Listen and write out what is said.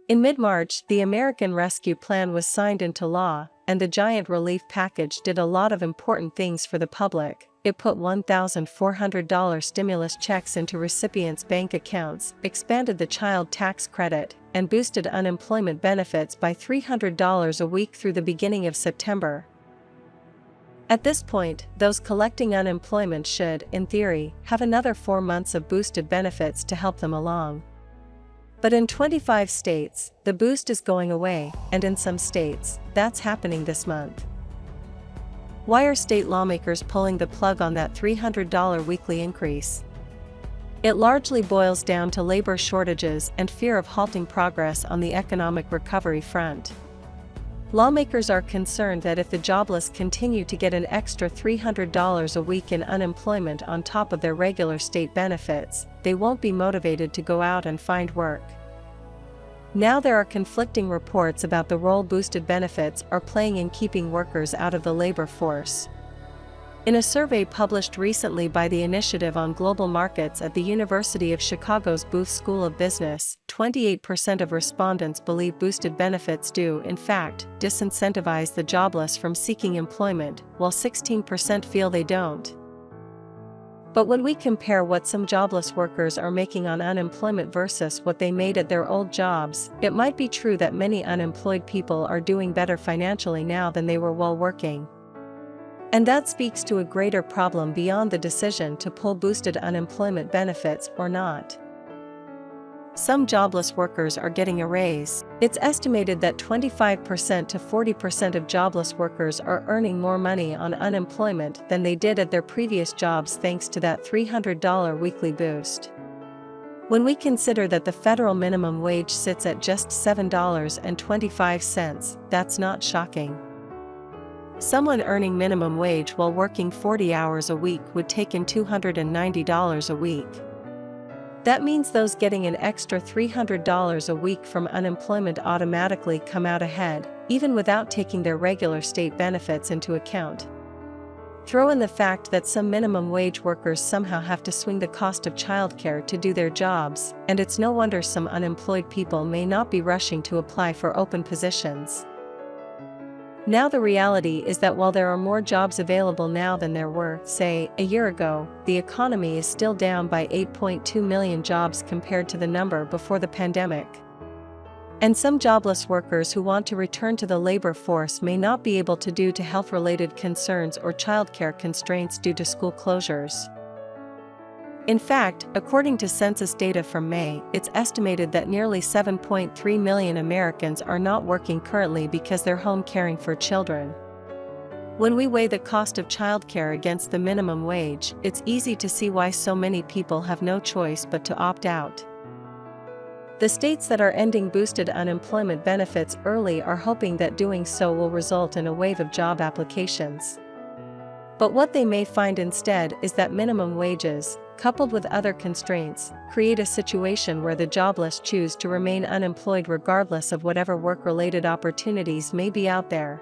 In mid-March, the American Rescue Plan was signed into law, and the giant relief package did a lot of important things for the public. It put $1,400 stimulus checks into recipients' bank accounts, expanded the child tax credit, and boosted unemployment benefits by $300 a week through the beginning of September. At this point, those collecting unemployment should, in theory, have another 4 months of boosted benefits to help them along. But in 25 states, the boost is going away, and in some states, that's happening this month. Why are state lawmakers pulling the plug on that $300 weekly increase? It largely boils down to labor shortages and fear of halting progress on the economic recovery front. Lawmakers are concerned that if the jobless continue to get an extra $300 a week in unemployment on top of their regular state benefits, they won't be motivated to go out and find work. Now there are conflicting reports about the role boosted benefits are playing in keeping workers out of the labor force. In a survey published recently by the Initiative on Global Markets at the University of Chicago's Booth School of Business, 28% of respondents believe boosted benefits do, in fact, disincentivize the jobless from seeking employment, while 16% feel they don't. But when we compare what some jobless workers are making on unemployment versus what they made at their old jobs, it might be true that many unemployed people are doing better financially now than they were while working. And that speaks to a greater problem beyond the decision to pull boosted unemployment benefits or not. Some jobless workers are getting a raise. It's estimated that 25% to 40% of jobless workers are earning more money on unemployment than they did at their previous jobs thanks to that $300 weekly boost. When we consider that the federal minimum wage sits at just $7.25, that's not shocking. Someone earning minimum wage while working 40 hours a week would take in $290 a week. That means those getting an extra $300 a week from unemployment automatically come out ahead, even without taking their regular state benefits into account. Throw in the fact that some minimum wage workers somehow have to swing the cost of childcare to do their jobs, and it's no wonder some unemployed people may not be rushing to apply for open positions. Now the reality is that while there are more jobs available now than there were, say, a year ago, the economy is still down by 8.2 million jobs compared to the number before the pandemic. And some jobless workers who want to return to the labor force may not be able to due to health-related concerns or childcare constraints due to school closures. In fact, according to census data from May, it's estimated that nearly 7.3 million Americans are not working currently because they're home caring for children. When we weigh the cost of childcare against the minimum wage, it's easy to see why so many people have no choice but to opt out. The states that are ending boosted unemployment benefits early are hoping that doing so will result in a wave of job applications. But what they may find instead is that minimum wages, coupled with other constraints, create a situation where the jobless choose to remain unemployed regardless of whatever work-related opportunities may be out there.